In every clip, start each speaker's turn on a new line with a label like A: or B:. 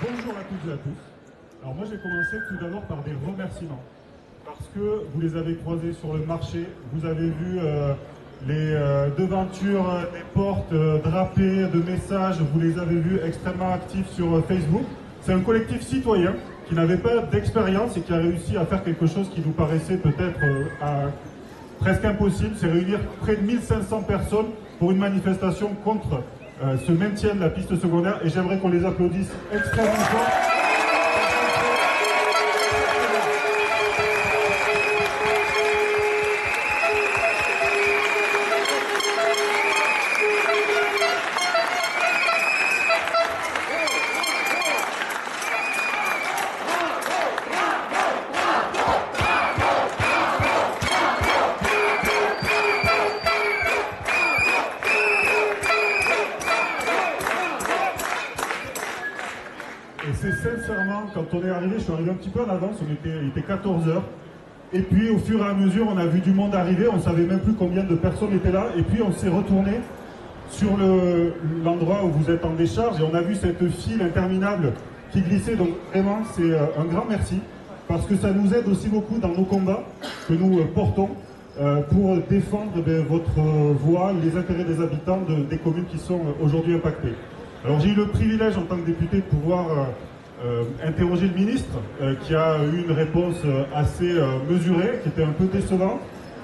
A: Bonjour à toutes et à tous. Alors moi j'ai commencé tout d'abord par des remerciements parce que vous les avez croisés sur le marché, vous avez vu les devantures des portes drapées de messages, vous les avez vus extrêmement actifs sur Facebook. C'est un collectif citoyen qui n'avait pas d'expérience et qui a réussi à faire quelque chose qui nous paraissait peut-être presque impossible, c'est réunir près de 1500 personnes pour une manifestation contre ce maintien de la piste secondaire, et j'aimerais qu'on les applaudisse extrêmement fort. Et c'est sincèrement, quand on est arrivé, je suis arrivé un petit peu en avance, il était 14h. Et puis au fur et à mesure, on a vu du monde arriver, on ne savait même plus combien de personnes étaient là. Et puis on s'est retourné sur l'endroit où vous êtes en décharge et on a vu cette file interminable qui glissait. Donc vraiment, c'est un grand merci, parce que ça nous aide aussi beaucoup dans nos combats que nous portons pour défendre votre voix, les intérêts des habitants des communes qui sont aujourd'hui impactées. Alors j'ai eu le privilège en tant que député de pouvoir interroger le ministre qui a eu une réponse assez mesurée, qui était un peu décevante,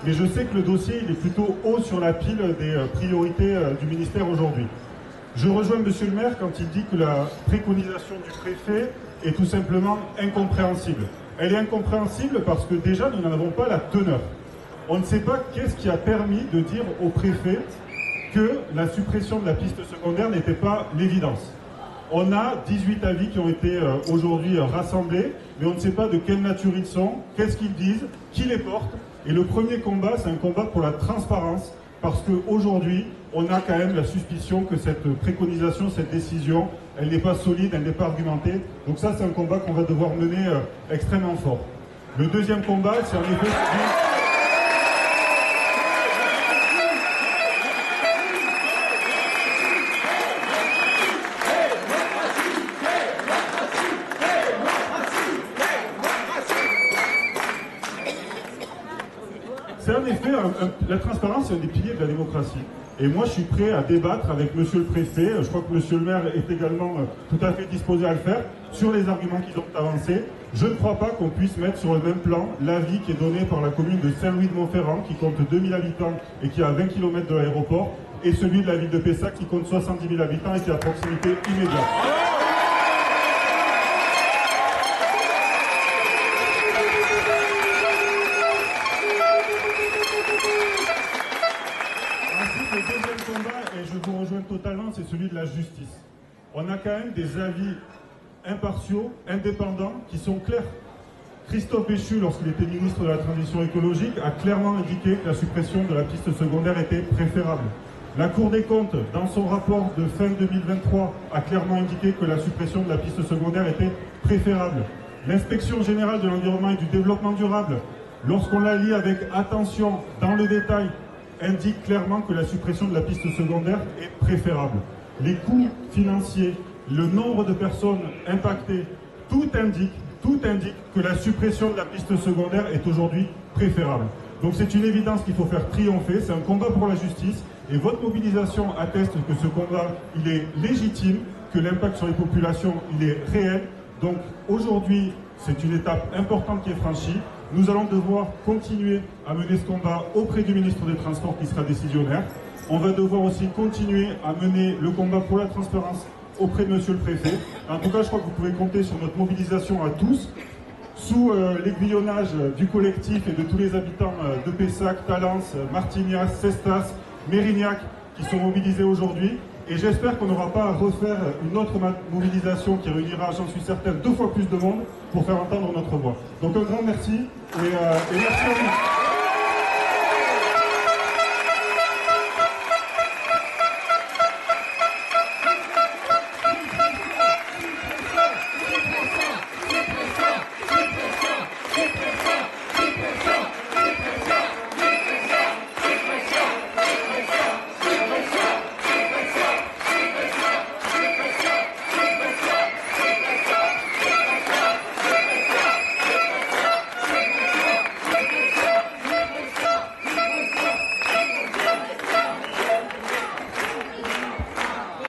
A: mais je sais que le dossier il est plutôt haut sur la pile des priorités du ministère aujourd'hui. Je rejoins monsieur le maire quand il dit que la préconisation du préfet est tout simplement incompréhensible. Elle est incompréhensible parce que déjà nous n'en avons pas la teneur. On ne sait pas qu'est-ce qui a permis de dire au préfet que la suppression de la piste secondaire n'était pas l'évidence. On a 18 avis qui ont été aujourd'hui rassemblés, mais on ne sait pas de quelle nature ils sont, qu'est-ce qu'ils disent, qui les porte. Et le premier combat, c'est un combat pour la transparence, parce qu'aujourd'hui, on a quand même la suspicion que cette préconisation, cette décision, elle n'est pas solide, elle n'est pas argumentée. Donc ça, c'est un combat qu'on va devoir mener extrêmement fort. Le deuxième combat, c'est en effet... C'est en effet, la transparence est un des piliers de la démocratie. Et moi, je suis prêt à débattre avec monsieur le préfet, je crois que monsieur le maire est également tout à fait disposé à le faire, sur les arguments qu'ils ont avancés. Je ne crois pas qu'on puisse mettre sur le même plan l'avis qui est donné par la commune de Saint-Louis-de-Montferrand, qui compte 2000 habitants et qui est à 20 km de l'aéroport, et celui de la ville de Pessac, qui compte 70 000 habitants et qui est à proximité immédiate. Le deuxième combat, et je vous rejoins totalement, c'est celui de la justice. On a quand même des avis impartiaux, indépendants, qui sont clairs. Christophe Béchu, lorsqu'il était ministre de la Transition écologique, a clairement indiqué que la suppression de la piste secondaire était préférable. La Cour des comptes, dans son rapport de fin 2023, a clairement indiqué que la suppression de la piste secondaire était préférable. L'Inspection générale de l'environnement et du développement durable, lorsqu'on la lit avec attention, dans le détail, indique clairement que la suppression de la piste secondaire est préférable. Les coûts financiers, le nombre de personnes impactées, tout indique que la suppression de la piste secondaire est aujourd'hui préférable. Donc c'est une évidence qu'il faut faire triompher, c'est un combat pour la justice, et votre mobilisation atteste que ce combat, il est légitime, que l'impact sur les populations, il est réel. Donc aujourd'hui, c'est une étape importante qui est franchie. Nous allons devoir continuer à mener ce combat auprès du ministre des Transports qui sera décisionnaire. On va devoir aussi continuer à mener le combat pour la transparence auprès de monsieur le préfet. En tout cas, je crois que vous pouvez compter sur notre mobilisation à tous, sous l'aiguillonnage du collectif et de tous les habitants de Pessac, Talence, Martignas, Cestas, Mérignac qui sont mobilisés aujourd'hui. Et j'espère qu'on n'aura pas à refaire une autre mobilisation qui réunira, j'en suis certain, 2 fois plus de monde pour faire entendre notre voix. Donc un grand merci et merci à vous.